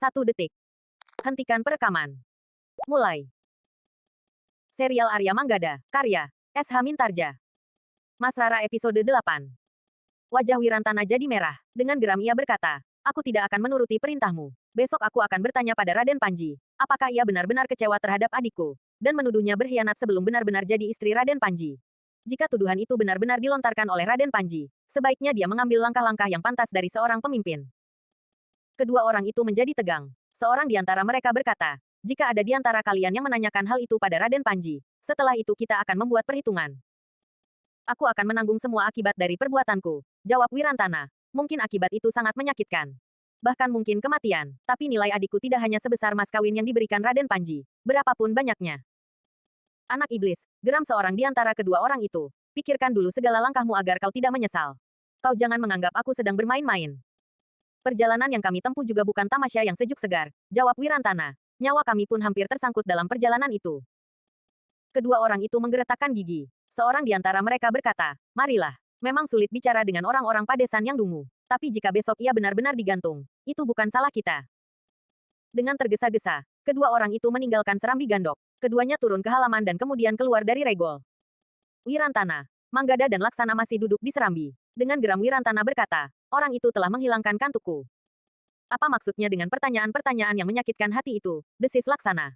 1 detik. Hentikan perekaman. Mulai. Serial Arya Manggada, karya S.H. Mintarja. Mas Rara episode 8. Wajah Wirantana jadi merah. Dengan geram ia berkata, aku tidak akan menuruti perintahmu. Besok aku akan bertanya pada Raden Panji, apakah ia benar-benar kecewa terhadap adikku, dan menuduhnya berkhianat sebelum benar-benar jadi istri Raden Panji. Jika tuduhan itu benar-benar dilontarkan oleh Raden Panji, sebaiknya dia mengambil langkah-langkah yang pantas dari seorang pemimpin. Kedua orang itu menjadi tegang. Seorang di antara mereka berkata, jika ada di antara kalian yang menanyakan hal itu pada Raden Panji, setelah itu kita akan membuat perhitungan. Aku akan menanggung semua akibat dari perbuatanku, jawab Wirantana. Mungkin akibat itu sangat menyakitkan. Bahkan mungkin kematian, tapi nilai adikku tidak hanya sebesar mas kawin yang diberikan Raden Panji, berapapun banyaknya. Anak iblis, geram seorang di antara kedua orang itu. Pikirkan dulu segala langkahmu agar kau tidak menyesal. Kau jangan menganggap aku sedang bermain-main. Perjalanan yang kami tempuh juga bukan tamasya yang sejuk segar, jawab Wirantana. Nyawa kami pun hampir tersangkut dalam perjalanan itu. Kedua orang itu menggeretakkan gigi. Seorang di antara mereka berkata, marilah. Memang sulit bicara dengan orang-orang padesan yang dungu. Tapi jika besok ia benar-benar digantung, itu bukan salah kita. Dengan tergesa-gesa, kedua orang itu meninggalkan Serambi Gandok. Keduanya turun ke halaman dan kemudian keluar dari regol. Wirantana, Manggada dan Laksana masih duduk di Serambi. Dengan geram Wirantana berkata, orang itu telah menghilangkan kantukku. Apa maksudnya dengan pertanyaan-pertanyaan yang menyakitkan hati itu? Desis Laksana.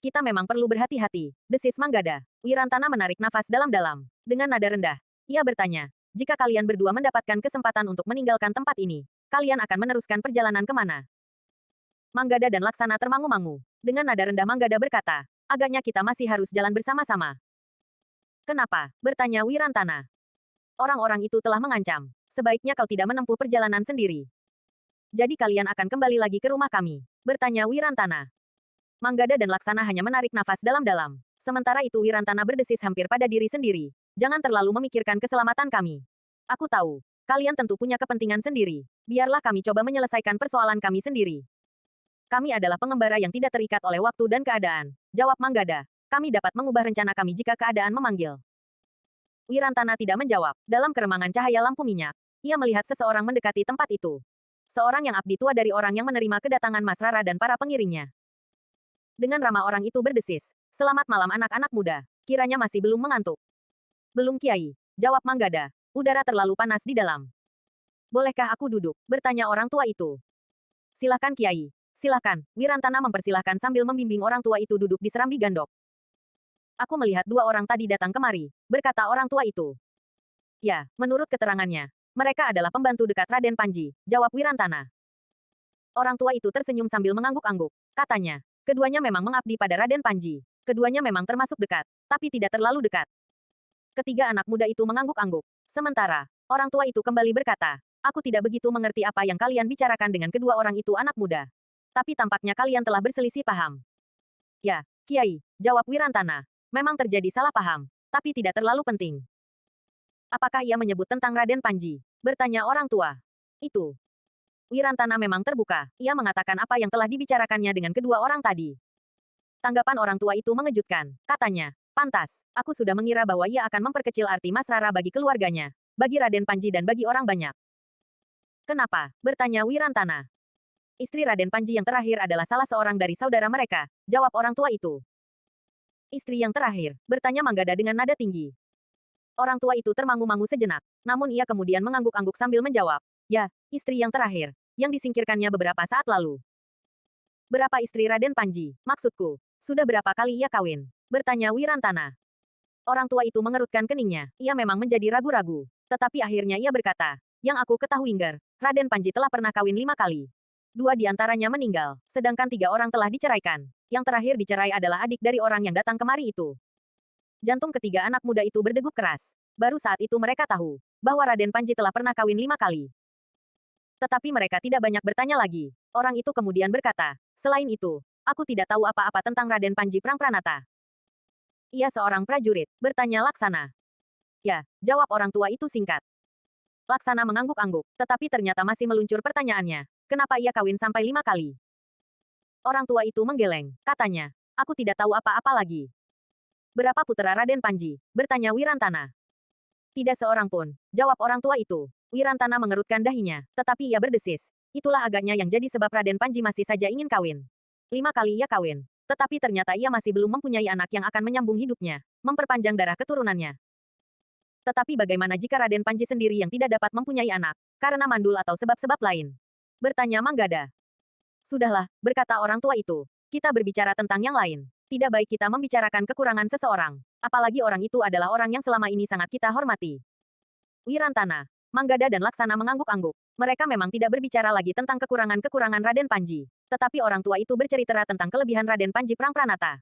Kita memang perlu berhati-hati, desis Manggada. Wirantana menarik nafas dalam-dalam. Dengan nada rendah, ia bertanya, jika kalian berdua mendapatkan kesempatan untuk meninggalkan tempat ini, kalian akan meneruskan perjalanan kemana? Manggada dan Laksana termangu-mangu. Dengan nada rendah Manggada berkata, agaknya kita masih harus jalan bersama-sama. Kenapa? Bertanya Wirantana. Orang-orang itu telah mengancam. Sebaiknya kau tidak menempuh perjalanan sendiri. Jadi kalian akan kembali lagi ke rumah kami? Bertanya Wirantana. Manggada dan Laksana hanya menarik nafas dalam-dalam. Sementara itu Wirantana berdesis hampir pada diri sendiri. Jangan terlalu memikirkan keselamatan kami. Aku tahu. Kalian tentu punya kepentingan sendiri. Biarlah kami coba menyelesaikan persoalan kami sendiri. Kami adalah pengembara yang tidak terikat oleh waktu dan keadaan. Jawab Manggada. Kami dapat mengubah rencana kami jika keadaan memanggil. Wirantana tidak menjawab. Dalam keremangan cahaya lampu minyak, ia melihat seseorang mendekati tempat itu. Seorang yang abdi tua dari orang yang menerima kedatangan Mas Rara dan para pengiringnya. Dengan ramah orang itu berdesis, selamat malam anak-anak muda. Kiranya masih belum mengantuk. Belum Kiai, jawab Manggada. Udara terlalu panas di dalam. Bolehkah aku duduk? Bertanya orang tua itu. Silahkan Kiai. Silahkan, Wirantana mempersilahkan sambil membimbing orang tua itu duduk di Serambi Gandok. Aku melihat dua orang tadi datang kemari, berkata orang tua itu. Ya, menurut keterangannya, mereka adalah pembantu dekat Raden Panji, jawab Wirantana. Orang tua itu tersenyum sambil mengangguk-angguk. Katanya, keduanya memang mengabdi pada Raden Panji. Keduanya memang termasuk dekat, tapi tidak terlalu dekat. Ketiga anak muda itu mengangguk-angguk. Sementara, orang tua itu kembali berkata, aku tidak begitu mengerti apa yang kalian bicarakan dengan kedua orang itu anak muda. Tapi tampaknya kalian telah berselisih paham. Ya, Kiai, jawab Wirantana. Memang terjadi salah paham, tapi tidak terlalu penting. Apakah ia menyebut tentang Raden Panji? Bertanya orang tua. Itu. Wirantana memang terbuka. Ia mengatakan apa yang telah dibicarakannya dengan kedua orang tadi. Tanggapan orang tua itu mengejutkan. Katanya, pantas. Aku sudah mengira bahwa ia akan memperkecil arti Mas Rara bagi keluarganya, bagi Raden Panji dan bagi orang banyak. Kenapa? Bertanya Wirantana. Istri Raden Panji yang terakhir adalah salah seorang dari saudara mereka, jawab orang tua itu. Istri yang terakhir, bertanya Manggada dengan nada tinggi. Orang tua itu termangu-mangu sejenak, namun ia kemudian mengangguk-angguk sambil menjawab, ya, istri yang terakhir, yang disingkirkannya beberapa saat lalu. Berapa istri Raden Panji? Maksudku, sudah berapa kali ia kawin? Bertanya Wirantana. Orang tua itu mengerutkan keningnya, ia memang menjadi ragu-ragu. Tetapi akhirnya ia berkata, yang aku ketahui Ngger, Raden Panji telah pernah kawin 5 kali. 2 di antaranya meninggal, sedangkan 3 orang telah diceraikan. Yang terakhir dicerai adalah adik dari orang yang datang kemari itu. Jantung ketiga anak muda itu berdegup keras. Baru saat itu mereka tahu, bahwa Raden Panji telah pernah kawin 5 kali. Tetapi mereka tidak banyak bertanya lagi. Orang itu kemudian berkata, selain itu, aku tidak tahu apa-apa tentang Raden Panji Prangpranata. Ia seorang prajurit, bertanya Laksana. Ya, jawab orang tua itu singkat. Laksana mengangguk-angguk, tetapi ternyata masih meluncur pertanyaannya. Kenapa ia kawin sampai 5 kali? Orang tua itu menggeleng. Katanya, aku tidak tahu apa-apa lagi. Berapa putera Raden Panji? Bertanya Wirantana. Tidak seorang pun, jawab orang tua itu. Wirantana mengerutkan dahinya, tetapi ia berdesis. Itulah agaknya yang jadi sebab Raden Panji masih saja ingin kawin. 5 kali ia kawin. Tetapi ternyata ia masih belum mempunyai anak yang akan menyambung hidupnya, memperpanjang darah keturunannya. Tetapi bagaimana jika Raden Panji sendiri yang tidak dapat mempunyai anak, karena mandul atau sebab-sebab lain? Bertanya Manggada. Sudahlah, berkata orang tua itu. Kita berbicara tentang yang lain. Tidak baik kita membicarakan kekurangan seseorang. Apalagi orang itu adalah orang yang selama ini sangat kita hormati. Wirantana, Manggada dan Laksana mengangguk-angguk. Mereka memang tidak berbicara lagi tentang kekurangan-kekurangan Raden Panji. Tetapi orang tua itu bercerita tentang kelebihan Raden Panji Prangpranata.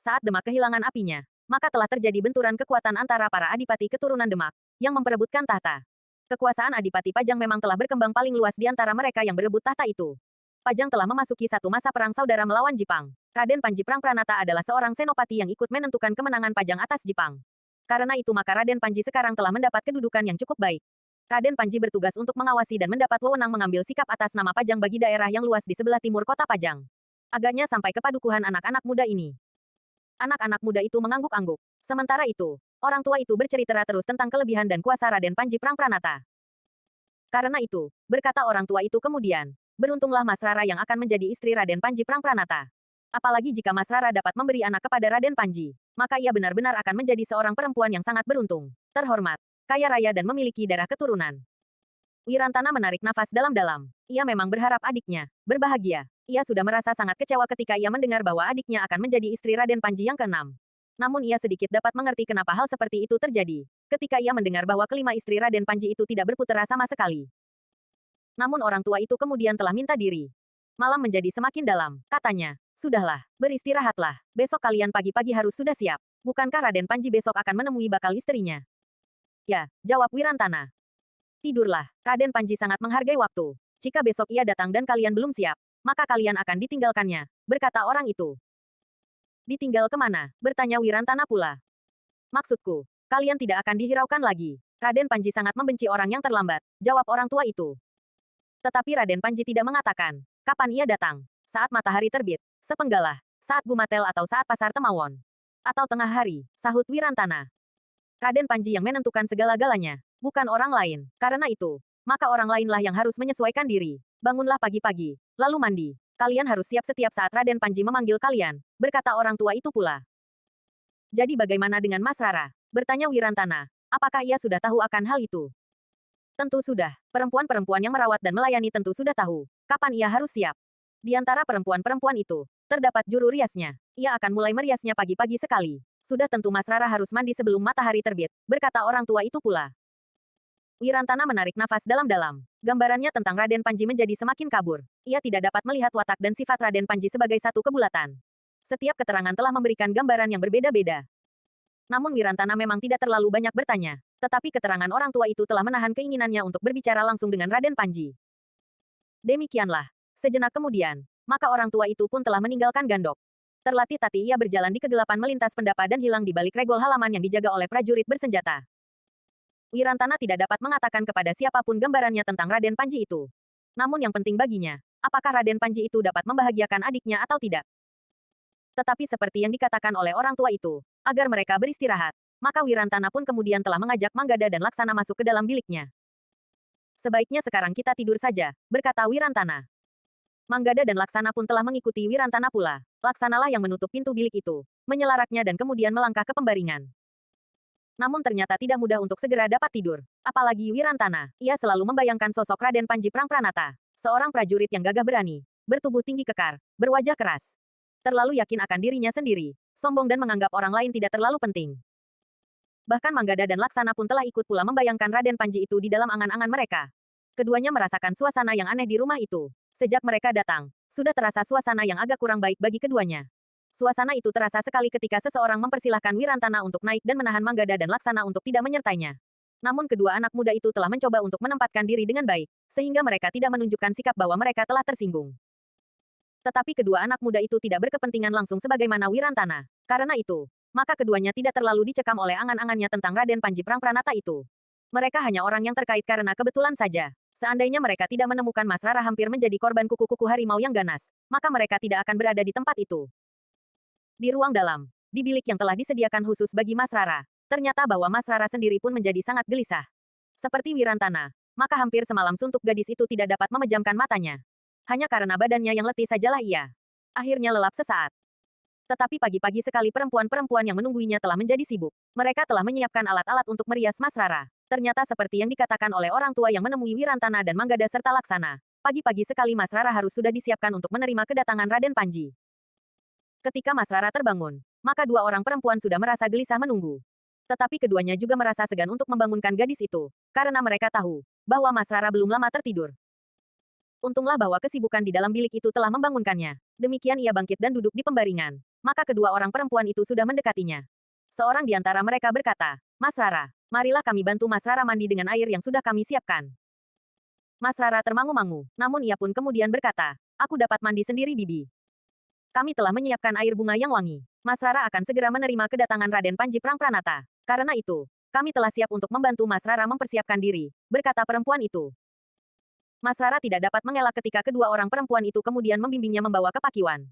Saat Demak kehilangan apinya, maka telah terjadi benturan kekuatan antara para adipati keturunan Demak, yang memperebutkan tahta. Kekuasaan Adipati Pajang memang telah berkembang paling luas di antara mereka yang berebut tahta itu. Pajang telah memasuki satu masa perang saudara melawan Jipang. Raden Panji Prangpranata adalah seorang senopati yang ikut menentukan kemenangan Pajang atas Jipang. Karena itu maka Raden Panji sekarang telah mendapat kedudukan yang cukup baik. Raden Panji bertugas untuk mengawasi dan mendapat wewenang mengambil sikap atas nama Pajang bagi daerah yang luas di sebelah timur kota Pajang. Agaknya sampai ke padukuhan anak-anak muda ini. Anak-anak muda itu mengangguk-angguk. Sementara itu, orang tua itu bercerita terus tentang kelebihan dan kuasa Raden Panji Prangpranata. Karena itu, berkata orang tua itu kemudian, beruntunglah Mas Rara yang akan menjadi istri Raden Panji Prangpranata. Apalagi jika Mas Rara dapat memberi anak kepada Raden Panji, maka ia benar-benar akan menjadi seorang perempuan yang sangat beruntung, terhormat, kaya raya dan memiliki darah keturunan. Wirantana menarik nafas dalam-dalam. Ia memang berharap adiknya berbahagia. Ia sudah merasa sangat kecewa ketika ia mendengar bahwa adiknya akan menjadi istri Raden Panji yang ke-6. Namun ia sedikit dapat mengerti kenapa hal seperti itu terjadi, ketika ia mendengar bahwa kelima istri Raden Panji itu tidak berputera sama sekali. Namun orang tua itu kemudian telah minta diri. Malam menjadi semakin dalam, katanya. Sudahlah, beristirahatlah. Besok kalian pagi-pagi harus sudah siap. Bukankah Raden Panji besok akan menemui bakal istrinya? Ya, jawab Wirantana. Tidurlah, Raden Panji sangat menghargai waktu. Jika besok ia datang dan kalian belum siap, maka kalian akan ditinggalkannya, berkata orang itu. Ditinggal kemana? Bertanya Wirantana pula. Maksudku, kalian tidak akan dihiraukan lagi. Raden Panji sangat membenci orang yang terlambat, jawab orang tua itu. Tetapi Raden Panji tidak mengatakan, kapan ia datang. Saat matahari terbit, sepenggalah, saat Gumatel atau saat pasar Temawon. Atau tengah hari, sahut Wirantana. Raden Panji yang menentukan segala-galanya, bukan orang lain. Karena itu, maka orang lainlah yang harus menyesuaikan diri. Bangunlah pagi-pagi, lalu mandi. Kalian harus siap setiap saat Raden Panji memanggil kalian, berkata orang tua itu pula. Jadi bagaimana dengan Mas Rara? Bertanya Wirantana. Apakah ia sudah tahu akan hal itu? Tentu sudah. Perempuan-perempuan yang merawat dan melayani tentu sudah tahu kapan ia harus siap. Di antara perempuan-perempuan itu, terdapat juru riasnya. Ia akan mulai meriasnya pagi-pagi sekali. Sudah tentu Mas Rara harus mandi sebelum matahari terbit, berkata orang tua itu pula. Wirantana menarik nafas dalam-dalam. Gambarannya tentang Raden Panji menjadi semakin kabur. Ia tidak dapat melihat watak dan sifat Raden Panji sebagai satu kebulatan. Setiap keterangan telah memberikan gambaran yang berbeda-beda. Namun Wirantana memang tidak terlalu banyak bertanya. Tetapi keterangan orang tua itu telah menahan keinginannya untuk berbicara langsung dengan Raden Panji. Demikianlah. Sejenak kemudian, maka orang tua itu pun telah meninggalkan Gandok. Terlatih tati ia berjalan di kegelapan melintas pendapa dan hilang di balik regol halaman yang dijaga oleh prajurit bersenjata. Wirantana tidak dapat mengatakan kepada siapapun gambarannya tentang Raden Panji itu. Namun yang penting baginya, apakah Raden Panji itu dapat membahagiakan adiknya atau tidak. Tetapi seperti yang dikatakan oleh orang tua itu, agar mereka beristirahat, maka Wirantana pun kemudian telah mengajak Manggada dan Laksana masuk ke dalam biliknya. Sebaiknya sekarang kita tidur saja, berkata Wirantana. Manggada dan Laksana pun telah mengikuti Wirantana pula. Laksanalah yang menutup pintu bilik itu, menyelaraknya dan kemudian melangkah ke pembaringan. Namun ternyata tidak mudah untuk segera dapat tidur. Apalagi Wirantana, ia selalu membayangkan sosok Raden Panji Prangpranata, seorang prajurit yang gagah berani, bertubuh tinggi kekar, berwajah keras. Terlalu yakin akan dirinya sendiri, sombong dan menganggap orang lain tidak terlalu penting. Bahkan Manggada dan Laksana pun telah ikut pula membayangkan Raden Panji itu di dalam angan-angan mereka. Keduanya merasakan suasana yang aneh di rumah itu. Sejak mereka datang, sudah terasa suasana yang agak kurang baik bagi keduanya. Suasana itu terasa sekali ketika seseorang mempersilahkan Wirantana untuk naik dan menahan Manggada dan Laksana untuk tidak menyertainya. Namun kedua anak muda itu telah mencoba untuk menempatkan diri dengan baik, sehingga mereka tidak menunjukkan sikap bahwa mereka telah tersinggung. Tetapi kedua anak muda itu tidak berkepentingan langsung sebagaimana Wirantana. Karena itu, maka keduanya tidak terlalu dicekam oleh angan-angannya tentang Raden Panji Prangpranata itu. Mereka hanya orang yang terkait karena kebetulan saja. Seandainya mereka tidak menemukan Mas Rara hampir menjadi korban kuku-kuku harimau yang ganas, maka mereka tidak akan berada di tempat itu. Di ruang dalam, di bilik yang telah disediakan khusus bagi Mas Rara, ternyata bahwa Mas Rara sendiri pun menjadi sangat gelisah. Seperti Wirantana, maka hampir semalam suntuk gadis itu tidak dapat memejamkan matanya. Hanya karena badannya yang letih sajalah ia akhirnya lelap sesaat. Tetapi pagi-pagi sekali perempuan-perempuan yang menungguinya telah menjadi sibuk. Mereka telah menyiapkan alat-alat untuk merias Mas Rara. Ternyata seperti yang dikatakan oleh orang tua yang menemui Wirantana dan Manggada serta Laksana. Pagi-pagi sekali Mas Rara harus sudah disiapkan untuk menerima kedatangan Raden Panji. Ketika Mas Rara terbangun, maka dua orang perempuan sudah merasa gelisah menunggu. Tetapi keduanya juga merasa segan untuk membangunkan gadis itu, karena mereka tahu bahwa Mas Rara belum lama tertidur. Untunglah bahwa kesibukan di dalam bilik itu telah membangunkannya. Demikian ia bangkit dan duduk di pembaringan. Maka kedua orang perempuan itu sudah mendekatinya. Seorang di antara mereka berkata, "Mas Rara, marilah kami bantu Mas Rara mandi dengan air yang sudah kami siapkan." Mas Rara termangu-mangu, namun ia pun kemudian berkata, "Aku dapat mandi sendiri Bibi. Kami telah menyiapkan air bunga yang wangi. Mas Rara akan segera menerima kedatangan Raden Panji Prangpranata. Karena itu, kami telah siap untuk membantu Mas Rara mempersiapkan diri," berkata perempuan itu. Mas Rara tidak dapat mengelak ketika kedua orang perempuan itu kemudian membimbingnya membawa ke pakiwan.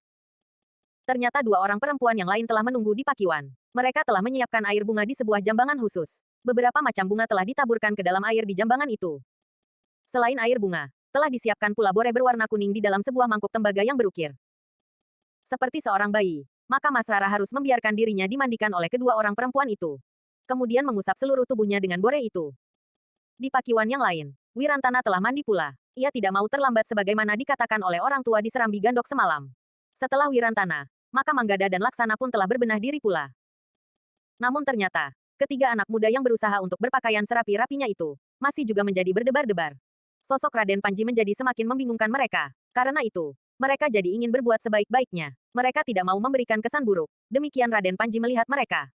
Ternyata dua orang perempuan yang lain telah menunggu di pakiwan. Mereka telah menyiapkan air bunga di sebuah jambangan khusus. Beberapa macam bunga telah ditaburkan ke dalam air di jambangan itu. Selain air bunga, telah disiapkan pula boreh berwarna kuning di dalam sebuah mangkuk tembaga yang berukir. Seperti seorang bayi, maka Mas Rara harus membiarkan dirinya dimandikan oleh kedua orang perempuan itu. Kemudian mengusap seluruh tubuhnya dengan boreh itu. Di pakiwan yang lain, Wirantana telah mandi pula. Ia tidak mau terlambat sebagaimana dikatakan oleh orang tua di Serambi Gandok semalam. Setelah Wirantana, maka Manggada dan Laksana pun telah berbenah diri pula. Namun ternyata, ketiga anak muda yang berusaha untuk berpakaian serapi-rapinya itu, masih juga menjadi berdebar-debar. Sosok Raden Panji menjadi semakin membingungkan mereka. Karena itu, mereka jadi ingin berbuat sebaik-baiknya. Mereka tidak mau memberikan kesan buruk. Demikian Raden Panji melihat mereka.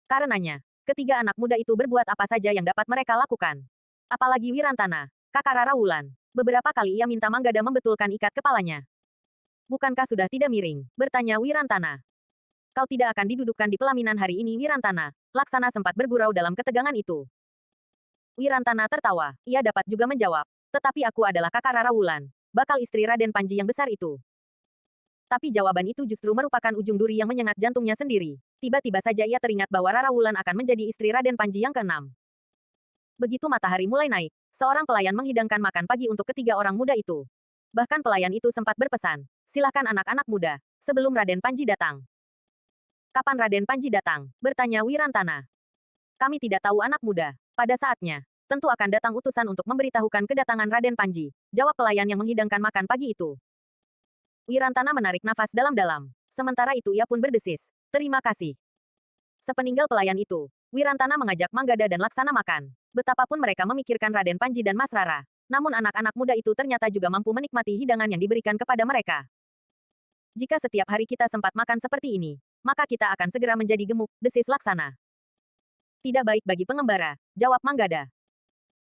Karenanya, ketiga anak muda itu berbuat apa saja yang dapat mereka lakukan. Apalagi Wirantana, kakak Rara Wulan. Beberapa kali ia minta Manggada membetulkan ikat kepalanya. "Bukankah sudah tidak miring?" bertanya Wirantana. "Kau tidak akan didudukkan di pelaminan hari ini Wirantana." Laksana sempat bergurau dalam ketegangan itu. Wirantana tertawa. Ia dapat juga menjawab. "Tetapi aku adalah kakak Rara Wulan, bakal istri Raden Panji yang besar itu." Tapi jawaban itu justru merupakan ujung duri yang menyengat jantungnya sendiri. Tiba-tiba saja ia teringat bahwa Rara Wulan akan menjadi istri Raden Panji yang keenam. Begitu matahari mulai naik, seorang pelayan menghidangkan makan pagi untuk ketiga orang muda itu. Bahkan pelayan itu sempat berpesan, "Silahkan anak-anak muda, sebelum Raden Panji datang." "Kapan Raden Panji datang?" bertanya Wirantana. "Kami tidak tahu anak muda. Pada saatnya, tentu akan datang utusan untuk memberitahukan kedatangan Raden Panji," jawab pelayan yang menghidangkan makan pagi itu. Wirantana menarik nafas dalam-dalam. Sementara itu ia pun berdesis, "Terima kasih." Sepeninggal pelayan itu, Wirantana mengajak Manggada dan Laksana makan. Betapapun mereka memikirkan Raden Panji dan Mas Rara, namun anak-anak muda itu ternyata juga mampu menikmati hidangan yang diberikan kepada mereka. "Jika setiap hari kita sempat makan seperti ini, maka kita akan segera menjadi gemuk," desis Laksana. "Tidak baik bagi pengembara," jawab Manggada.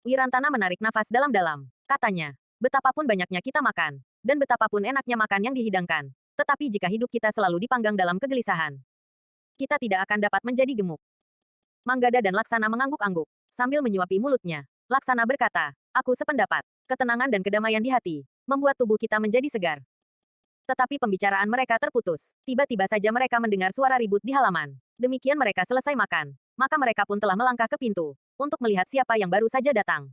Wirantana menarik nafas dalam-dalam. Katanya, "Betapapun banyaknya kita makan, dan betapapun enaknya makan yang dihidangkan, tetapi jika hidup kita selalu dipanggang dalam kegelisahan, kita tidak akan dapat menjadi gemuk." Manggada dan Laksana mengangguk-angguk, sambil menyuapi mulutnya. Laksana berkata, "Aku sependapat. Ketenangan dan kedamaian di hati, membuat tubuh kita menjadi segar." Tetapi pembicaraan mereka terputus. Tiba-tiba saja mereka mendengar suara ribut di halaman. Demikian mereka selesai makan, maka mereka pun telah melangkah ke pintu, untuk melihat siapa yang baru saja datang.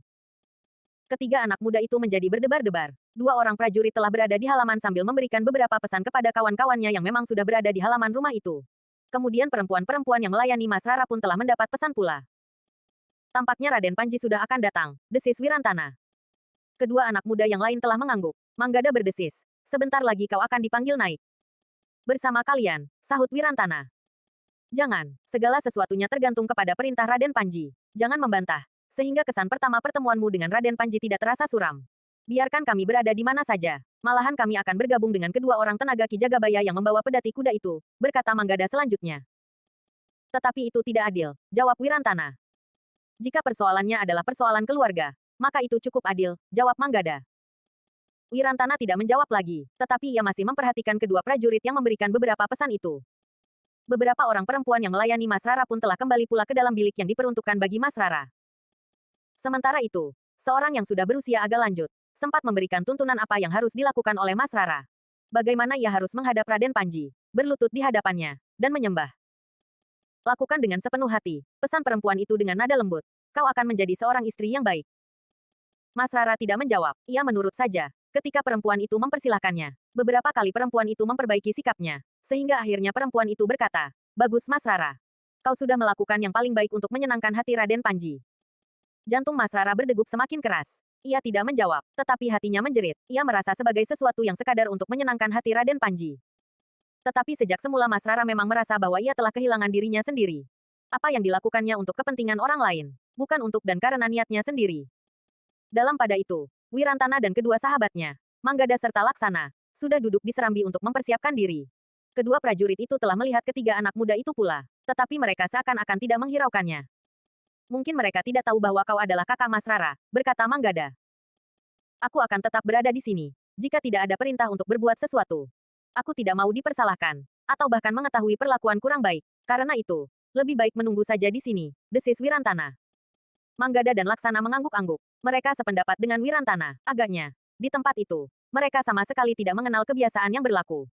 Ketiga anak muda itu menjadi berdebar-debar. Dua orang prajurit telah berada di halaman sambil memberikan beberapa pesan kepada kawan-kawannya yang memang sudah berada di halaman rumah itu. Kemudian perempuan-perempuan yang melayani Mas Rara pun telah mendapat pesan pula. "Tampaknya Raden Panji sudah akan datang," desis Wirantana. Kedua anak muda yang lain telah mengangguk. Manggada berdesis, "Sebentar lagi kau akan dipanggil naik bersama kalian," sahut Wirantana. "Jangan, segala sesuatunya tergantung kepada perintah Raden Panji. Jangan membantah, sehingga kesan pertama pertemuanmu dengan Raden Panji tidak terasa suram. Biarkan kami berada di mana saja. Malahan kami akan bergabung dengan kedua orang tenaga Ki Jagabaya yang membawa pedati kuda itu," berkata Manggada selanjutnya. "Tetapi itu tidak adil," jawab Wirantana. "Jika persoalannya adalah persoalan keluarga, maka itu cukup adil," jawab Manggada. Wirantana tidak menjawab lagi, tetapi ia masih memperhatikan kedua prajurit yang memberikan beberapa pesan itu. Beberapa orang perempuan yang melayani Mas Rara pun telah kembali pula ke dalam bilik yang diperuntukkan bagi Mas Rara. Sementara itu, seorang yang sudah berusia agak lanjut, sempat memberikan tuntunan apa yang harus dilakukan oleh Mas Rara. Bagaimana ia harus menghadap Raden Panji, berlutut di hadapannya, dan menyembah. "Lakukan dengan sepenuh hati," pesan perempuan itu dengan nada lembut. "Kau akan menjadi seorang istri yang baik." Mas Rara tidak menjawab. Ia menurut saja. Ketika perempuan itu mempersilahkannya, beberapa kali perempuan itu memperbaiki sikapnya. Sehingga akhirnya perempuan itu berkata, "Bagus Mas Rara. Kau sudah melakukan yang paling baik untuk menyenangkan hati Raden Panji." Jantung Mas Rara berdegup semakin keras. Ia tidak menjawab, tetapi hatinya menjerit. Ia merasa sebagai sesuatu yang sekadar untuk menyenangkan hati Raden Panji. Tetapi sejak semula Mas Rara memang merasa bahwa ia telah kehilangan dirinya sendiri. Apa yang dilakukannya untuk kepentingan orang lain, bukan untuk dan karena niatnya sendiri. Dalam pada itu, Wirantana dan kedua sahabatnya, Manggada serta Laksana, sudah duduk di serambi untuk mempersiapkan diri. Kedua prajurit itu telah melihat ketiga anak muda itu pula, tetapi mereka seakan-akan tidak menghiraukannya. Mungkin mereka tidak tahu bahwa kau adalah kakak Mas Rara, berkata Manggada. Aku akan tetap berada di sini, jika tidak ada perintah untuk berbuat sesuatu. Aku tidak mau dipersalahkan, atau bahkan mengetahui perlakuan kurang baik. Karena itu, lebih baik menunggu saja di sini, desis Wirantana. Manggada dan Laksana mengangguk-angguk. Mereka sependapat dengan Wirantana. Agaknya, di tempat itu, mereka sama sekali tidak mengenal kebiasaan yang berlaku.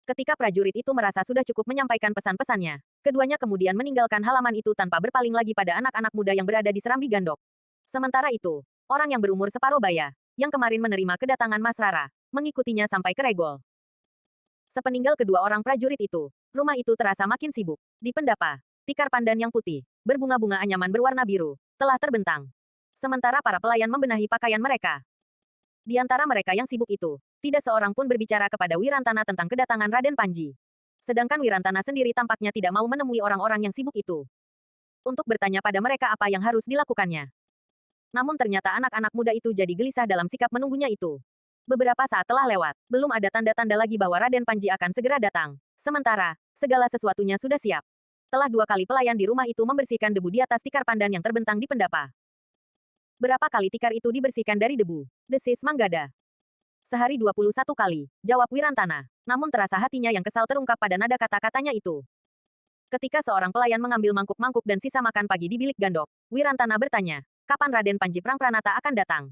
Ketika prajurit itu merasa sudah cukup menyampaikan pesan-pesannya, keduanya kemudian meninggalkan halaman itu tanpa berpaling lagi pada anak-anak muda yang berada di serambi Gandok. Sementara itu, orang yang berumur separuh baya, yang kemarin menerima kedatangan Mas Rara, mengikutinya sampai ke Regol. Sepeninggal kedua orang prajurit itu, rumah itu terasa makin sibuk. Di pendapa, tikar pandan yang putih, berbunga-bunga anyaman berwarna biru, telah terbentang. Sementara para pelayan membenahi pakaian mereka. Di antara mereka yang sibuk itu, tidak seorang pun berbicara kepada Wirantana tentang kedatangan Raden Panji. Sedangkan Wirantana sendiri tampaknya tidak mau menemui orang-orang yang sibuk itu. Untuk bertanya pada mereka apa yang harus dilakukannya. Namun ternyata anak-anak muda itu jadi gelisah dalam sikap menunggunya itu. Beberapa saat telah lewat, belum ada tanda-tanda lagi bahwa Raden Panji akan segera datang. Sementara, segala sesuatunya sudah siap. Telah 2 kali pelayan di rumah itu membersihkan debu di atas tikar pandan yang terbentang di pendapa. Berapa kali tikar itu dibersihkan dari debu? Desis Manggada. Sehari 21 kali, jawab Wirantana. Namun terasa hatinya yang kesal terungkap pada nada kata-katanya itu. Ketika seorang pelayan mengambil mangkuk-mangkuk dan sisa makan pagi di bilik Gandok, Wirantana bertanya, kapan Raden Panji Prangpranata akan datang?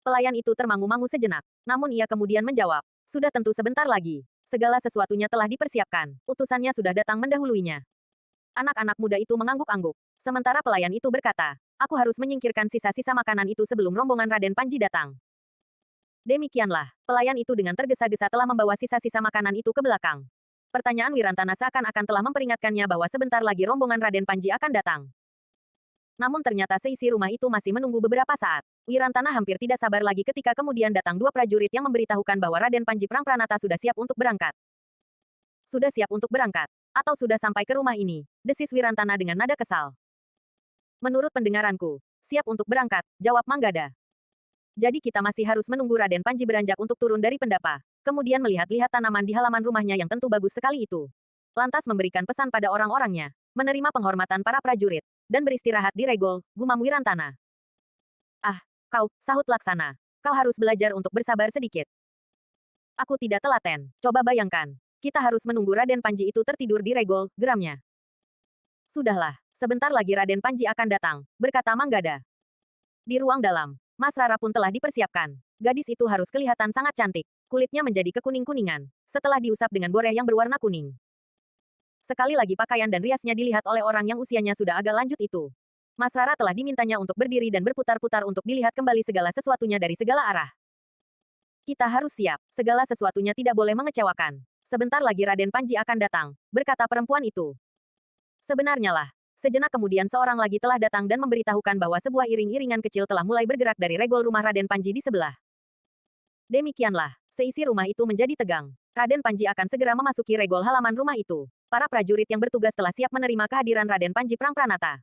Pelayan itu termangu-mangu sejenak. Namun ia kemudian menjawab, sudah tentu sebentar lagi. Segala sesuatunya telah dipersiapkan. Utusannya sudah datang mendahuluinya. Anak-anak muda itu mengangguk-angguk. Sementara pelayan itu berkata, aku harus menyingkirkan sisa-sisa makanan itu sebelum rombongan Raden Panji datang. Demikianlah, pelayan itu dengan tergesa-gesa telah membawa sisa-sisa makanan itu ke belakang. Pertanyaan Wirantana seakan-akan telah memperingatkannya bahwa sebentar lagi rombongan Raden Panji akan datang. Namun ternyata seisi rumah itu masih menunggu beberapa saat. Wirantana hampir tidak sabar lagi ketika kemudian datang 2 prajurit yang memberitahukan bahwa Raden Panji Prangpranata sudah siap untuk berangkat. Sudah siap untuk berangkat? Atau sudah sampai ke rumah ini? Desis Wirantana dengan nada kesal. Menurut pendengaranku, siap untuk berangkat, jawab Manggada. Jadi kita masih harus menunggu Raden Panji beranjak untuk turun dari pendapa, kemudian melihat-lihat tanaman di halaman rumahnya yang tentu bagus sekali itu. Lantas memberikan pesan pada orang-orangnya, menerima penghormatan para prajurit, dan beristirahat di Regol, gumam Wirantana. Ah, kau, sahut Laksana. Kau harus belajar untuk bersabar sedikit. Aku tidak telaten, coba bayangkan. Kita harus menunggu Raden Panji itu tertidur di Regol, geramnya. Sudahlah, sebentar lagi Raden Panji akan datang, berkata Manggada. Di ruang dalam, Mas Rara pun telah dipersiapkan. Gadis itu harus kelihatan sangat cantik. Kulitnya menjadi kekuning-kuningan, setelah diusap dengan boreh yang berwarna kuning. Sekali lagi pakaian dan riasnya dilihat oleh orang yang usianya sudah agak lanjut itu. Mas Rara telah dimintanya untuk berdiri dan berputar-putar untuk dilihat kembali segala sesuatunya dari segala arah. Kita harus siap, segala sesuatunya tidak boleh mengecewakan. Sebentar lagi Raden Panji akan datang, berkata perempuan itu. Sebenarnya lah, sejenak kemudian seorang lagi telah datang dan memberitahukan bahwa sebuah iring-iringan kecil telah mulai bergerak dari Regol rumah Raden Panji di sebelah. Demikianlah, seisi rumah itu menjadi tegang. Raden Panji akan segera memasuki Regol halaman rumah itu. Para prajurit yang bertugas telah siap menerima kehadiran Raden Panji Prangpranata.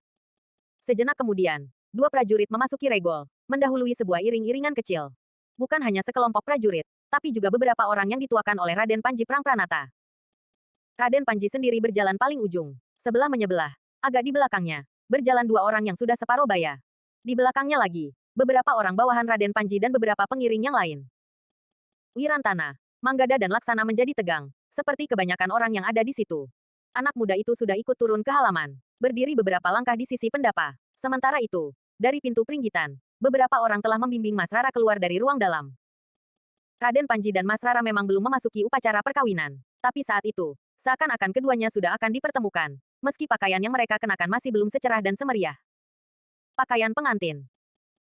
Sejenak kemudian, 2 prajurit memasuki Regol, mendahului sebuah iring-iringan kecil. Bukan hanya sekelompok prajurit, tapi juga beberapa orang yang dituakan oleh Raden Panji Prangpranata. Raden Panji sendiri berjalan paling ujung, sebelah menyebelah, agak di belakangnya, berjalan 2 orang yang sudah separuh baya. Di belakangnya lagi, beberapa orang bawahan Raden Panji dan beberapa pengiring yang lain. Wirantana, Manggada dan Laksana menjadi tegang, seperti kebanyakan orang yang ada di situ. Anak muda itu sudah ikut turun ke halaman, berdiri beberapa langkah di sisi pendapa. Sementara itu, dari pintu peringgitan, beberapa orang telah membimbing Mas Rara keluar dari ruang dalam. Raden Panji dan Mas Rara memang belum memasuki upacara perkawinan. Tapi saat itu, seakan-akan keduanya sudah akan dipertemukan, meski pakaian yang mereka kenakan masih belum secerah dan semeriah. Pakaian pengantin.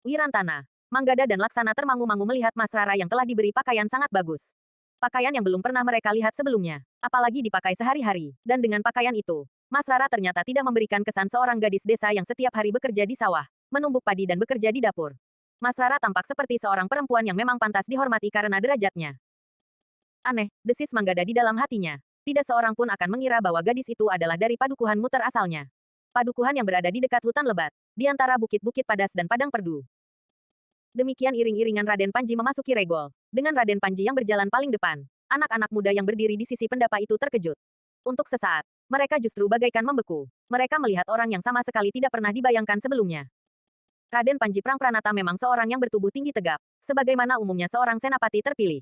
Wirantana, Manggada dan Laksana termangu-mangu melihat Mas Rara yang telah diberi pakaian sangat bagus. Pakaian yang belum pernah mereka lihat sebelumnya, apalagi dipakai sehari-hari. Dan dengan pakaian itu, Mas Rara ternyata tidak memberikan kesan seorang gadis desa yang setiap hari bekerja di sawah, menumbuk padi dan bekerja di dapur. Mas Rara tampak seperti seorang perempuan yang memang pantas dihormati karena derajatnya. Aneh, desis Manggada di dalam hatinya. Tidak seorang pun akan mengira bahwa gadis itu adalah dari padukuhan Muter asalnya. Padukuhan yang berada di dekat hutan lebat, di antara bukit-bukit padas dan padang perdu. Demikian iring-iringan Raden Panji memasuki regol. Dengan Raden Panji yang berjalan paling depan, anak-anak muda yang berdiri di sisi pendapa itu terkejut. Untuk sesaat, mereka justru bagaikan membeku. Mereka melihat orang yang sama sekali tidak pernah dibayangkan sebelumnya. Raden Panji Prangpranata memang seorang yang bertubuh tinggi tegap, sebagaimana umumnya seorang senapati terpilih.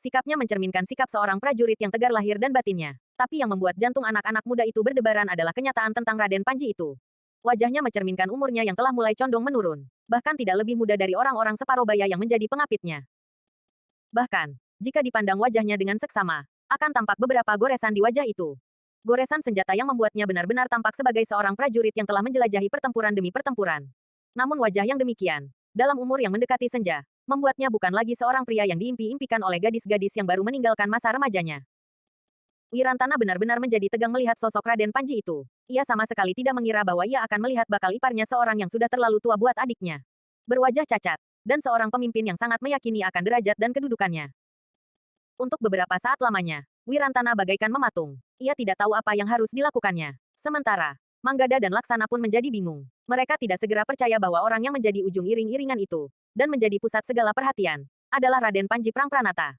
Sikapnya mencerminkan sikap seorang prajurit yang tegar lahir dan batinnya. Tapi yang membuat jantung anak-anak muda itu berdebaran adalah kenyataan tentang Raden Panji itu. Wajahnya mencerminkan umurnya yang telah mulai condong menurun. Bahkan tidak lebih muda dari orang-orang Separobaya yang menjadi pengapitnya. Bahkan, jika dipandang wajahnya dengan seksama, akan tampak beberapa goresan di wajah itu. Goresan senjata yang membuatnya benar-benar tampak sebagai seorang prajurit yang telah menjelajahi pertempuran demi pertempuran. Namun wajah yang demikian, dalam umur yang mendekati senja, membuatnya bukan lagi seorang pria yang diimpi-impikan oleh gadis-gadis yang baru meninggalkan masa remajanya. Wirantana benar-benar menjadi tegang melihat sosok Raden Panji itu. Ia sama sekali tidak mengira bahwa ia akan melihat bakal iparnya seorang yang sudah terlalu tua buat adiknya. Berwajah cacat, dan seorang pemimpin yang sangat meyakini akan derajat dan kedudukannya. Untuk beberapa saat lamanya, Wirantana bagaikan mematung. Ia tidak tahu apa yang harus dilakukannya. Sementara, Manggada dan Laksana pun menjadi bingung. Mereka tidak segera percaya bahwa orang yang menjadi ujung iring-iringan itu, dan menjadi pusat segala perhatian, adalah Raden Panji Prangpranata.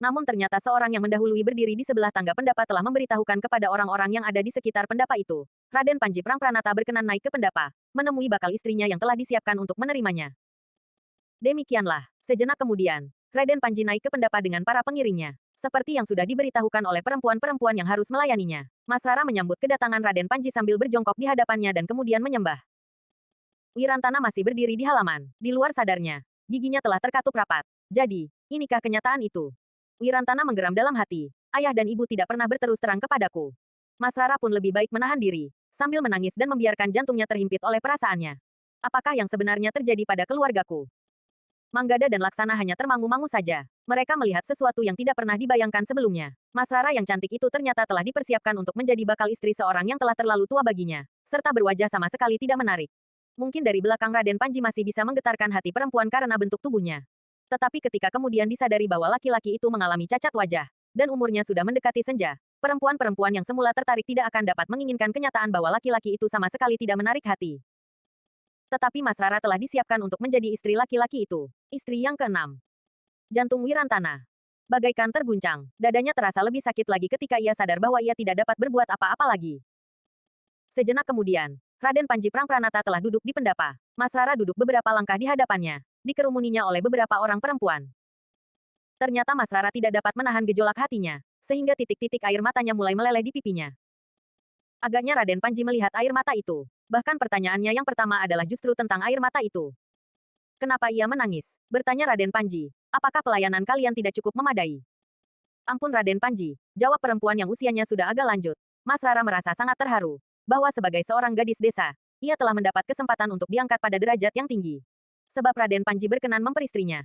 Namun ternyata seorang yang mendahului berdiri di sebelah tangga pendapa telah memberitahukan kepada orang-orang yang ada di sekitar pendapa itu. Raden Panji Prangpranata berkenan naik ke pendapa, menemui bakal istrinya yang telah disiapkan untuk menerimanya. Demikianlah, sejenak kemudian, Raden Panji naik ke pendapa dengan para pengiringnya. Seperti yang sudah diberitahukan oleh perempuan-perempuan yang harus melayaninya. Mas Rara menyambut kedatangan Raden Panji sambil berjongkok di hadapannya dan kemudian menyembah. Wirantana masih berdiri di halaman. Di luar sadarnya, giginya telah terkatup rapat. Jadi, inikah kenyataan itu? Wirantana menggeram dalam hati. Ayah dan ibu tidak pernah berterus terang kepadaku. Mas Rara pun lebih baik menahan diri, sambil menangis dan membiarkan jantungnya terhimpit oleh perasaannya. Apakah yang sebenarnya terjadi pada keluargaku? Manggada dan Laksana hanya termangu-mangu saja. Mereka melihat sesuatu yang tidak pernah dibayangkan sebelumnya. Mas Rara yang cantik itu ternyata telah dipersiapkan untuk menjadi bakal istri seorang yang telah terlalu tua baginya, serta berwajah sama sekali tidak menarik. Mungkin dari belakang Raden Panji masih bisa menggetarkan hati perempuan karena bentuk tubuhnya. Tetapi ketika kemudian disadari bahwa laki-laki itu mengalami cacat wajah, dan umurnya sudah mendekati senja, perempuan-perempuan yang semula tertarik tidak akan dapat menginginkan kenyataan bahwa laki-laki itu sama sekali tidak menarik hati. Tetapi Mas Rara telah disiapkan untuk menjadi istri laki-laki itu. Istri yang keenam. Jantung Wirantana bagaikan terguncang. Dadanya terasa lebih sakit lagi ketika ia sadar bahwa ia tidak dapat berbuat apa-apa lagi. Sejenak kemudian, Raden Panji Prangpranata telah duduk di pendapa. Mas Rara duduk beberapa langkah di hadapannya, dikerumuninya oleh beberapa orang perempuan. Ternyata Mas Rara tidak dapat menahan gejolak hatinya, sehingga titik-titik air matanya mulai meleleh di pipinya. Agaknya Raden Panji melihat air mata itu. Bahkan pertanyaannya yang pertama adalah justru tentang air mata itu. Kenapa ia menangis? Bertanya Raden Panji. Apakah pelayanan kalian tidak cukup memadai? Ampun Raden Panji, jawab perempuan yang usianya sudah agak lanjut. Mas Rara merasa sangat terharu, bahwa sebagai seorang gadis desa, ia telah mendapat kesempatan untuk diangkat pada derajat yang tinggi. Sebab Raden Panji berkenan memperistrinya.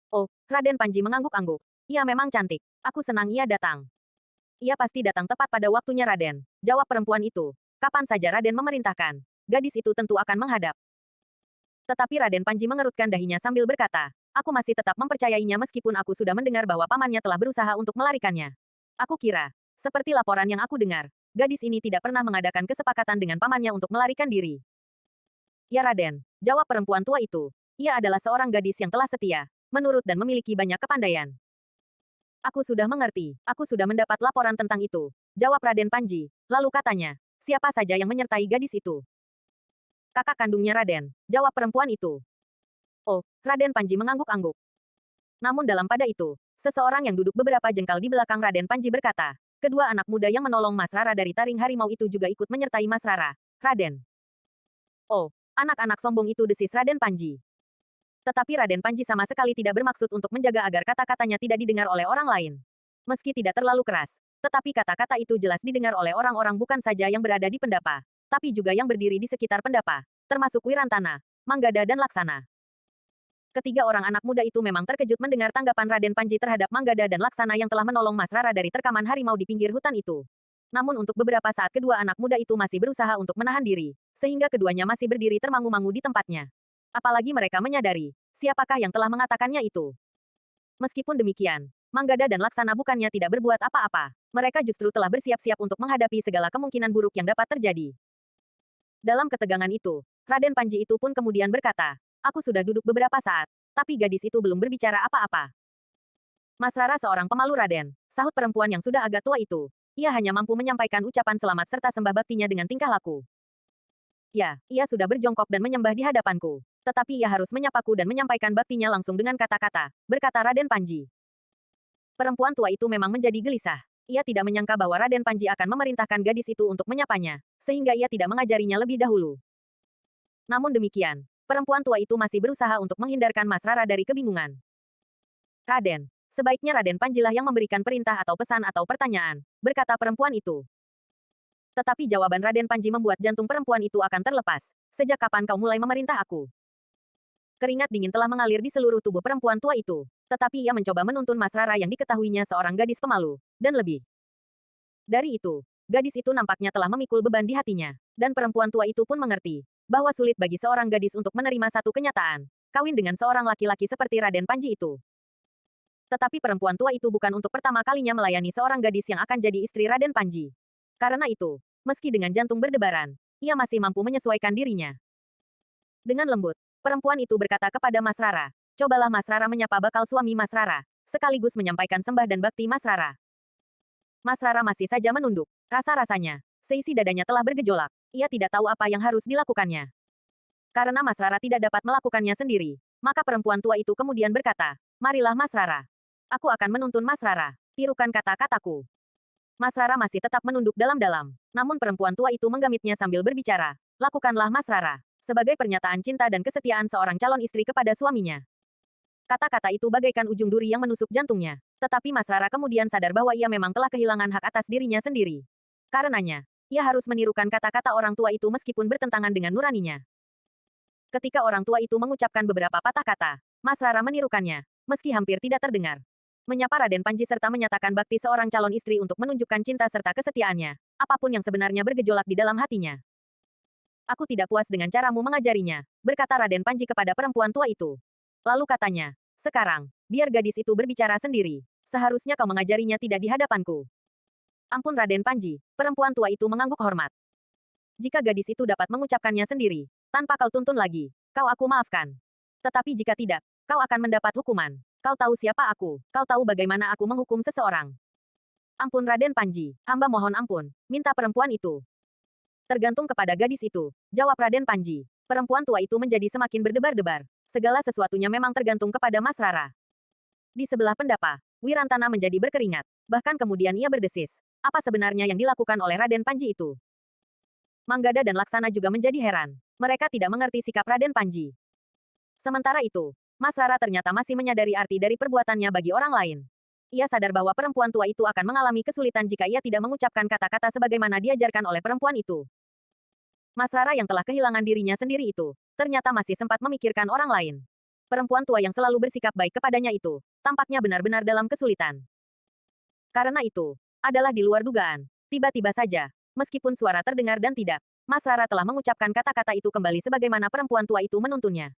Oh, Raden Panji mengangguk-angguk. Ia memang cantik. Aku senang ia datang. Ia pasti datang tepat pada waktunya Raden. Jawab perempuan itu. Kapan saja Raden memerintahkan, gadis itu tentu akan menghadap. Tetapi Raden Panji mengerutkan dahinya sambil berkata, aku masih tetap mempercayainya meskipun aku sudah mendengar bahwa pamannya telah berusaha untuk melarikannya. Aku kira, seperti laporan yang aku dengar, gadis ini tidak pernah mengadakan kesepakatan dengan pamannya untuk melarikan diri. Ya Raden, jawab perempuan tua itu. Ia adalah seorang gadis yang telah setia, menurut dan memiliki banyak kepandaian. Aku sudah mengerti, aku sudah mendapat laporan tentang itu. Jawab Raden Panji. Lalu katanya, siapa saja yang menyertai gadis itu? Kakak kandungnya Raden, jawab perempuan itu. Oh, Raden Panji mengangguk-angguk. Namun dalam pada itu, seseorang yang duduk beberapa jengkal di belakang Raden Panji berkata, kedua anak muda yang menolong Mas Rara dari taring harimau itu juga ikut menyertai Mas Rara, Raden. Oh, anak-anak sombong itu desis Raden Panji. Tetapi Raden Panji sama sekali tidak bermaksud untuk menjaga agar kata-katanya tidak didengar oleh orang lain. Meski tidak terlalu keras, tetapi kata-kata itu jelas didengar oleh orang-orang bukan saja yang berada di pendapa, tapi juga yang berdiri di sekitar pendapa, termasuk Wirantana. Manggada dan Laksana. Ketiga orang anak muda itu memang terkejut mendengar tanggapan Raden Panji terhadap Manggada dan Laksana yang telah menolong Mas Rara dari terkaman harimau di pinggir hutan itu. Namun untuk beberapa saat kedua anak muda itu masih berusaha untuk menahan diri, sehingga keduanya masih berdiri termangu-mangu di tempatnya. Apalagi mereka menyadari, siapakah yang telah mengatakannya itu. Meskipun demikian, Manggada dan Laksana bukannya tidak berbuat apa-apa. Mereka justru telah bersiap-siap untuk menghadapi segala kemungkinan buruk yang dapat terjadi. Dalam ketegangan itu, Raden Panji itu pun kemudian berkata, "Aku sudah duduk beberapa saat, tapi gadis itu belum berbicara apa-apa." "Mas Rara seorang pemalu Raden," sahut perempuan yang sudah agak tua itu. Ia hanya mampu menyampaikan ucapan selamat serta sembah baktinya dengan tingkah laku. Ya, ia sudah berjongkok dan menyembah di hadapanku. Tetapi ia harus menyapaku dan menyampaikan baktinya langsung dengan kata-kata, berkata Raden Panji. Perempuan tua itu memang menjadi gelisah. Ia tidak menyangka bahwa Raden Panji akan memerintahkan gadis itu untuk menyapanya, sehingga ia tidak mengajarinya lebih dahulu. Namun demikian, perempuan tua itu masih berusaha untuk menghindarkan Mas Rara dari kebingungan. "Raden, sebaiknya Raden Panjilah yang memberikan perintah atau pesan atau pertanyaan," berkata perempuan itu. Tetapi jawaban Raden Panji membuat jantung perempuan itu akan terlepas. "Sejak kapan kau mulai memerintah aku?" Keringat dingin telah mengalir di seluruh tubuh perempuan tua itu. Tetapi ia mencoba menuntun Mas Rara yang diketahuinya seorang gadis pemalu, dan lebih. Dari itu, gadis itu nampaknya telah memikul beban di hatinya. Dan perempuan tua itu pun mengerti, bahwa sulit bagi seorang gadis untuk menerima satu kenyataan, kawin dengan seorang laki-laki seperti Raden Panji itu. Tetapi perempuan tua itu bukan untuk pertama kalinya melayani seorang gadis yang akan jadi istri Raden Panji. Karena itu, meski dengan jantung berdebaran, ia masih mampu menyesuaikan dirinya. Dengan lembut, perempuan itu berkata kepada Mas Rara, "Cobalah Mas Rara menyapa bakal suami Mas Rara, sekaligus menyampaikan sembah dan bakti Mas Rara." Mas Rara masih saja menunduk. Rasa-rasanya, seisi dadanya telah bergejolak. Ia tidak tahu apa yang harus dilakukannya. Karena Mas Rara tidak dapat melakukannya sendiri, maka perempuan tua itu kemudian berkata, "Marilah Mas Rara. Aku akan menuntun Mas Rara. Tirukan kata-kataku." Mas Rara masih tetap menunduk dalam-dalam. Namun perempuan tua itu menggamitnya sambil berbicara, "Lakukanlah Mas Rara." Sebagai pernyataan cinta dan kesetiaan seorang calon istri kepada suaminya. Kata-kata itu bagaikan ujung duri yang menusuk jantungnya. Tetapi Mas Rara kemudian sadar bahwa ia memang telah kehilangan hak atas dirinya sendiri. Karenanya, ia harus menirukan kata-kata orang tua itu meskipun bertentangan dengan nuraninya. Ketika orang tua itu mengucapkan beberapa patah kata, Mas Rara menirukannya, meski hampir tidak terdengar. Menyapa Raden Panji serta menyatakan bakti seorang calon istri untuk menunjukkan cinta serta kesetiaannya, apapun yang sebenarnya bergejolak di dalam hatinya. "Aku tidak puas dengan caramu mengajarinya," berkata Raden Panji kepada perempuan tua itu. Lalu katanya, "Sekarang, biar gadis itu berbicara sendiri. Seharusnya kau mengajarinya tidak di hadapanku." "Ampun Raden Panji," perempuan tua itu mengangguk hormat. "Jika gadis itu dapat mengucapkannya sendiri, tanpa kau tuntun lagi, kau aku maafkan. Tetapi jika tidak, kau akan mendapat hukuman. Kau tahu siapa aku, kau tahu bagaimana aku menghukum seseorang." "Ampun Raden Panji, hamba mohon ampun," minta perempuan itu. "Tergantung kepada gadis itu," jawab Raden Panji. Perempuan tua itu menjadi semakin berdebar-debar. Segala sesuatunya memang tergantung kepada Mas Rara. Di sebelah pendapa, Wirantana menjadi berkeringat. Bahkan kemudian ia berdesis. Apa sebenarnya yang dilakukan oleh Raden Panji itu? Manggada dan Laksana juga menjadi heran. Mereka tidak mengerti sikap Raden Panji. Sementara itu, Mas Rara ternyata masih menyadari arti dari perbuatannya bagi orang lain. Ia sadar bahwa perempuan tua itu akan mengalami kesulitan jika ia tidak mengucapkan kata-kata sebagaimana diajarkan oleh perempuan itu. Mas Rara yang telah kehilangan dirinya sendiri itu, ternyata masih sempat memikirkan orang lain. Perempuan tua yang selalu bersikap baik kepadanya itu, tampaknya benar-benar dalam kesulitan. Karena itu, adalah di luar dugaan. Tiba-tiba saja, meskipun suara terdengar dan tidak, Mas Rara telah mengucapkan kata-kata itu kembali sebagaimana perempuan tua itu menuntunnya.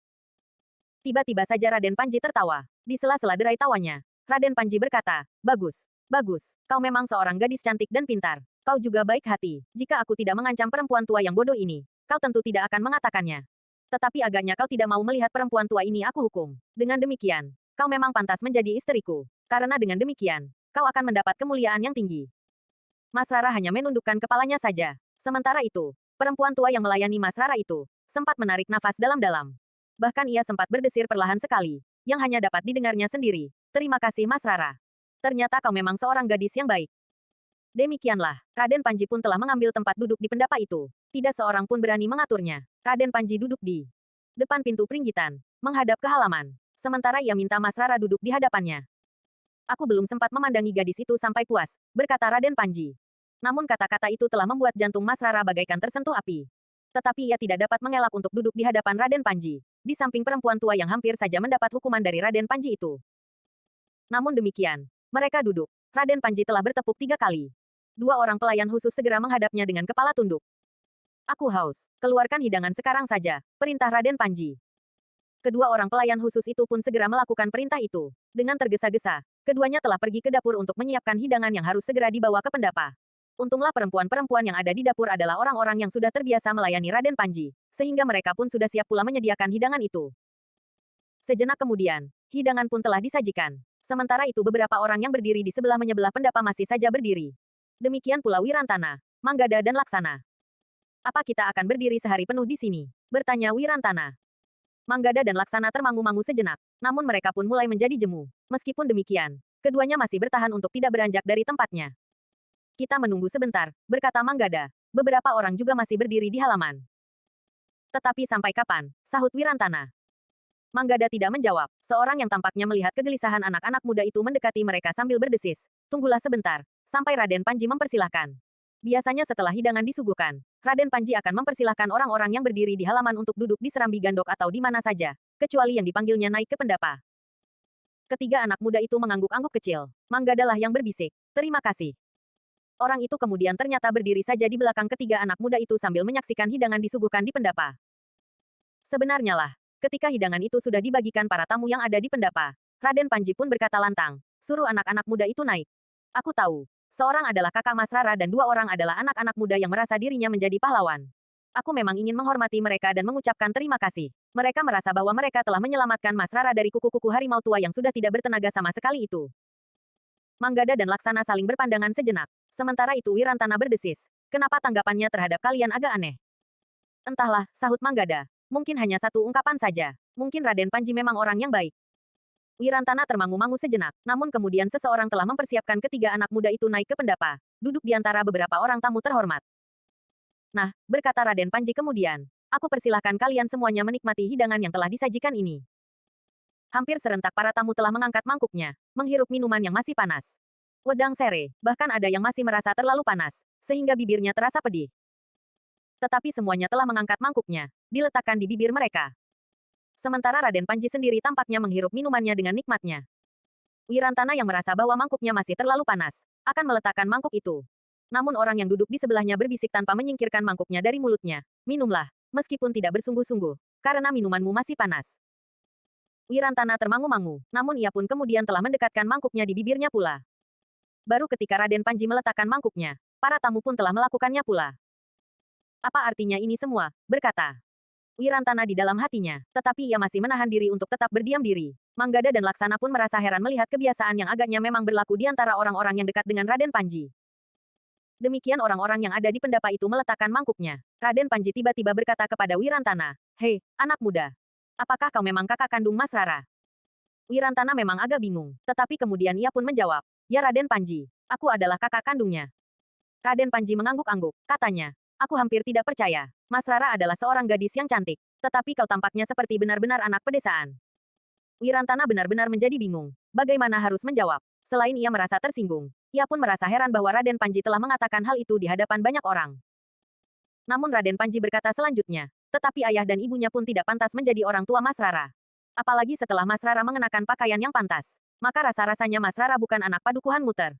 Tiba-tiba saja Raden Panji tertawa. Di sela-sela derai tawanya, Raden Panji berkata, "Bagus, bagus. Kau memang seorang gadis cantik dan pintar. Kau juga baik hati. Jika aku tidak mengancam perempuan tua yang bodoh ini, kau tentu tidak akan mengatakannya. Tetapi agaknya kau tidak mau melihat perempuan tua ini aku hukum. Dengan demikian, kau memang pantas menjadi istriku. Karena dengan demikian, kau akan mendapat kemuliaan yang tinggi." Mas Rara hanya menundukkan kepalanya saja. Sementara itu, perempuan tua yang melayani Mas Rara itu, sempat menarik nafas dalam-dalam. Bahkan ia sempat berdesir perlahan sekali, yang hanya dapat didengarnya sendiri. "Terima kasih Mas Rara. Ternyata kau memang seorang gadis yang baik." Demikianlah, Raden Panji pun telah mengambil tempat duduk di pendapa itu. Tidak seorang pun berani mengaturnya. Raden Panji duduk di depan pintu Pringgitan, menghadap ke halaman. Sementara ia minta Mas Rara duduk di hadapannya. "Aku belum sempat memandangi gadis itu sampai puas," berkata Raden Panji. Namun kata-kata itu telah membuat jantung Mas Rara bagaikan tersentuh api. Tetapi ia tidak dapat mengelak untuk duduk di hadapan Raden Panji, di samping perempuan tua yang hampir saja mendapat hukuman dari Raden Panji itu. Namun demikian, mereka duduk. Raden Panji telah bertepuk 3 kali. 2 orang pelayan khusus segera menghadapnya dengan kepala tunduk. Aku haus. Keluarkan hidangan sekarang saja, perintah Raden Panji. Kedua orang pelayan khusus itu pun segera melakukan perintah itu. Dengan tergesa-gesa, keduanya telah pergi ke dapur untuk menyiapkan hidangan yang harus segera dibawa ke pendapa. Untunglah perempuan-perempuan yang ada di dapur adalah orang-orang yang sudah terbiasa melayani Raden Panji, sehingga mereka pun sudah siap pula menyediakan hidangan itu. Sejenak kemudian, hidangan pun telah disajikan. Sementara itu beberapa orang yang berdiri di sebelah-menyebelah pendapa masih saja berdiri. Demikian pula Wirantana, Manggada dan Laksana. Apa kita akan berdiri sehari penuh di sini? Bertanya Wirantana. Manggada dan Laksana termangu-mangu sejenak, namun mereka pun mulai menjadi jemu. Meskipun demikian, keduanya masih bertahan untuk tidak beranjak dari tempatnya. Kita menunggu sebentar, berkata Manggada. Beberapa orang juga masih berdiri di halaman. Tetapi sampai kapan? Sahut Wirantana. Manggada tidak menjawab. Seorang yang tampaknya melihat kegelisahan anak-anak muda itu mendekati mereka sambil berdesis. Tunggulah sebentar, sampai Raden Panji mempersilahkan. Biasanya setelah hidangan disuguhkan, Raden Panji akan mempersilahkan orang-orang yang berdiri di halaman untuk duduk di serambi gandok atau di mana saja, kecuali yang dipanggilnya naik ke pendapa. Ketiga anak muda itu mengangguk-angguk kecil. Manggada lah yang berbisik. Terima kasih. Orang itu kemudian ternyata berdiri saja di belakang ketiga anak muda itu sambil menyaksikan hidangan disuguhkan di pendapa. Sebenarnya lah, ketika hidangan itu sudah dibagikan para tamu yang ada di pendapa, Raden Panji pun berkata lantang, suruh anak-anak muda itu naik. Aku tahu. Seorang adalah kakak Mas Rara dan 2 orang adalah anak-anak muda yang merasa dirinya menjadi pahlawan. Aku memang ingin menghormati mereka dan mengucapkan terima kasih. Mereka merasa bahwa mereka telah menyelamatkan Mas Rara dari kuku-kuku harimau tua yang sudah tidak bertenaga sama sekali itu. Manggada dan Laksana saling berpandangan sejenak. Sementara itu Wirantana berdesis. Kenapa tanggapannya terhadap kalian agak aneh? Entahlah, sahut Manggada. Mungkin hanya satu ungkapan saja. Mungkin Raden Panji memang orang yang baik. Wirantana termangu-mangu sejenak, namun kemudian seseorang telah mempersiapkan ketiga anak muda itu naik ke pendapa, duduk di antara beberapa orang tamu terhormat. Nah, berkata Raden Panji kemudian, aku persilahkan kalian semuanya menikmati hidangan yang telah disajikan ini. Hampir serentak para tamu telah mengangkat mangkuknya, menghirup minuman yang masih panas. Wedang sere, bahkan ada yang masih merasa terlalu panas, sehingga bibirnya terasa pedih. Tetapi semuanya telah mengangkat mangkuknya, diletakkan di bibir mereka. Sementara Raden Panji sendiri tampaknya menghirup minumannya dengan nikmatnya. Wirantana yang merasa bahwa mangkuknya masih terlalu panas, akan meletakkan mangkuk itu. Namun orang yang duduk di sebelahnya berbisik tanpa menyingkirkan mangkuknya dari mulutnya. Minumlah, meskipun tidak bersungguh-sungguh, karena minumanmu masih panas. Wirantana termangu-mangu, namun ia pun kemudian telah mendekatkan mangkuknya di bibirnya pula. Baru ketika Raden Panji meletakkan mangkuknya, para tamu pun telah melakukannya pula. Apa artinya ini semua? Berkata Wirantana di dalam hatinya, tetapi ia masih menahan diri untuk tetap berdiam diri. Manggada dan Laksana pun merasa heran melihat kebiasaan yang agaknya memang berlaku di antara orang-orang yang dekat dengan Raden Panji. Demikian orang-orang yang ada di pendapa itu meletakkan mangkuknya. Raden Panji tiba-tiba berkata kepada Wirantana, "Hei, anak muda. Apakah kau memang kakak kandung Mas Rara?" Wirantana memang agak bingung, tetapi kemudian ia pun menjawab, "Ya Raden Panji, aku adalah kakak kandungnya." Raden Panji mengangguk-angguk, katanya, "Aku hampir tidak percaya. Mas Rara adalah seorang gadis yang cantik, tetapi kau tampaknya seperti benar-benar anak pedesaan." Wirantana benar-benar menjadi bingung. Bagaimana harus menjawab? Selain ia merasa tersinggung, ia pun merasa heran bahwa Raden Panji telah mengatakan hal itu di hadapan banyak orang. Namun Raden Panji berkata selanjutnya, tetapi ayah dan ibunya pun tidak pantas menjadi orang tua Mas Rara. Apalagi setelah Mas Rara mengenakan pakaian yang pantas. Maka rasa-rasanya Mas Rara bukan anak padukuhan muter.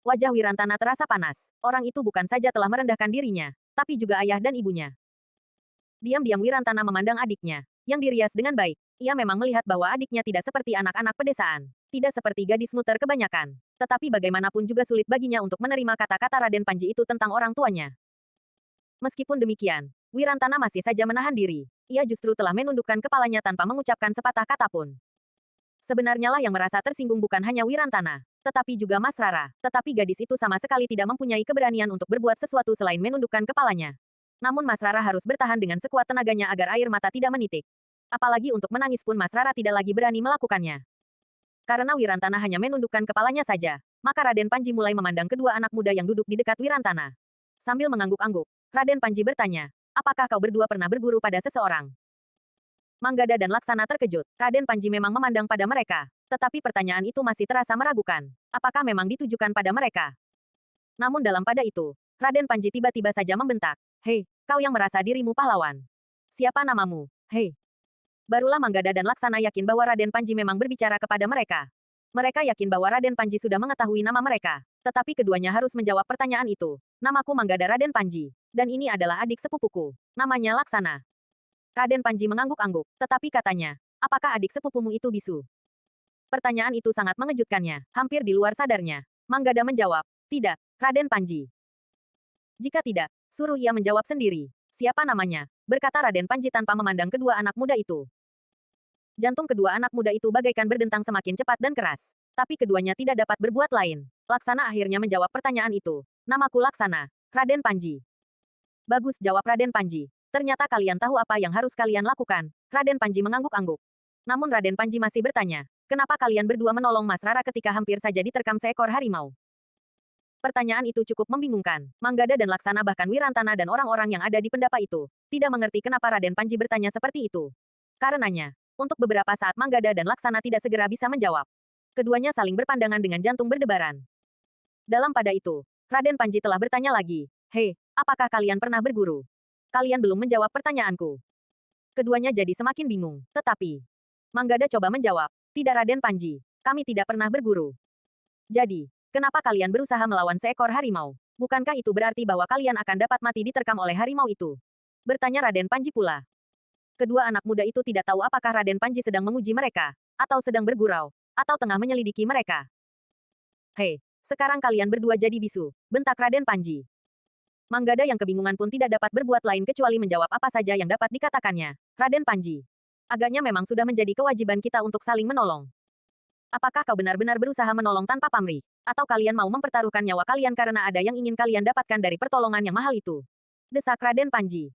Wajah Wirantana terasa panas. Orang itu bukan saja telah merendahkan dirinya, tapi juga ayah dan ibunya. Diam-diam Wirantana memandang adiknya, yang dirias dengan baik. Ia memang melihat bahwa adiknya tidak seperti anak-anak pedesaan. Tidak seperti gadis muter kebanyakan. Tetapi bagaimanapun juga sulit baginya untuk menerima kata-kata Raden Panji itu tentang orang tuanya. Meskipun demikian, Wirantana masih saja menahan diri. Ia justru telah menundukkan kepalanya tanpa mengucapkan sepatah kata pun. Sebenarnya lah yang merasa tersinggung bukan hanya Wirantana, tetapi juga Mas Rara. Tetapi gadis itu sama sekali tidak mempunyai keberanian untuk berbuat sesuatu selain menundukkan kepalanya. Namun Mas Rara harus bertahan dengan sekuat tenaganya agar air mata tidak menitik. Apalagi untuk menangis pun Mas Rara tidak lagi berani melakukannya. Karena Wirantana hanya menundukkan kepalanya saja, maka Raden Panji mulai memandang kedua anak muda yang duduk di dekat Wirantana. Sambil mengangguk-angguk, Raden Panji bertanya, apakah kau berdua pernah berguru pada seseorang? Manggada dan Laksana terkejut. Raden Panji memang memandang pada mereka. Tetapi pertanyaan itu masih terasa meragukan. Apakah memang ditujukan pada mereka? Namun dalam pada itu, Raden Panji tiba-tiba saja membentak. Hei, Kau yang merasa dirimu pahlawan. Siapa namamu? Hei. Barulah Manggada dan Laksana yakin bahwa Raden Panji memang berbicara kepada mereka. Mereka yakin bahwa Raden Panji sudah mengetahui nama mereka. Tetapi keduanya harus menjawab pertanyaan itu. Namaku Manggada Raden Panji. Dan ini adalah adik sepupuku. Namanya Laksana. Raden Panji mengangguk-angguk. Tetapi katanya, apakah adik sepupumu itu bisu? Pertanyaan itu sangat mengejutkannya. Hampir di luar sadarnya. Manggada menjawab, tidak, Raden Panji. Jika tidak, suruh ia menjawab sendiri. Siapa namanya? Berkata Raden Panji tanpa memandang kedua anak muda itu. Jantung kedua anak muda itu bagaikan berdentang semakin cepat dan keras. Tapi keduanya tidak dapat berbuat lain. Laksana akhirnya menjawab pertanyaan itu. Namaku Laksana, Raden Panji. Bagus, jawab Raden Panji. Ternyata kalian tahu apa yang harus kalian lakukan. Raden Panji mengangguk-angguk. Namun Raden Panji masih bertanya, kenapa kalian berdua menolong Mas Rara ketika hampir saja diterkam seekor harimau? Pertanyaan itu cukup membingungkan. Manggada dan Laksana bahkan Wirantana dan orang-orang yang ada di pendapa itu tidak mengerti kenapa Raden Panji bertanya seperti itu. Karenanya, untuk beberapa saat Manggada dan Laksana tidak segera bisa menjawab. Keduanya saling berpandangan dengan jantung berdebaran. Dalam pada itu, Raden Panji telah bertanya lagi, "Hei, apakah kalian pernah berguru? Kalian belum menjawab pertanyaanku." Keduanya jadi semakin bingung. Tetapi, Manggada coba menjawab, "Tidak Raden Panji, kami tidak pernah berguru. Jadi, kenapa kalian berusaha melawan seekor harimau? Bukankah itu berarti bahwa kalian akan dapat mati diterkam oleh harimau itu?" Bertanya Raden Panji pula. Kedua anak muda itu tidak tahu apakah Raden Panji sedang menguji mereka, atau sedang bergurau, atau tengah menyelidiki mereka. "Hei, sekarang kalian berdua jadi bisu," bentak Raden Panji. Manggada yang kebingungan pun tidak dapat berbuat lain kecuali menjawab apa saja yang dapat dikatakannya. Raden Panji. Agaknya memang sudah menjadi kewajiban kita untuk saling menolong. Apakah kau benar-benar berusaha menolong tanpa pamrih? Atau kalian mau mempertaruhkan nyawa kalian karena ada yang ingin kalian dapatkan dari pertolongan yang mahal itu? Desak Raden Panji.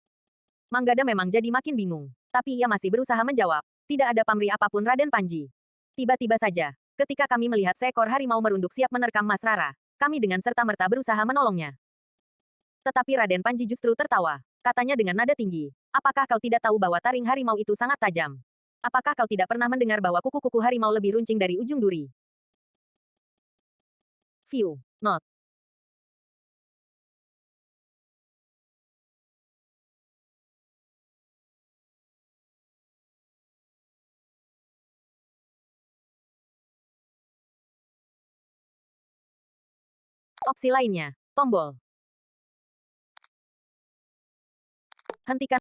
Manggada memang jadi makin bingung. Tapi ia masih berusaha menjawab. Tidak ada pamrih apapun Raden Panji. Tiba-tiba saja, ketika kami melihat seekor harimau merunduk siap menerkam Mas Rara, kami dengan serta-merta berusaha menolongnya. Tetapi Raden Panji justru tertawa. Katanya dengan nada tinggi, apakah kau tidak tahu bahwa taring harimau itu sangat tajam? Apakah kau tidak pernah mendengar bahwa kuku-kuku harimau lebih runcing dari ujung duri? View. Note. Opsi lainnya. Tombol. Hentikan.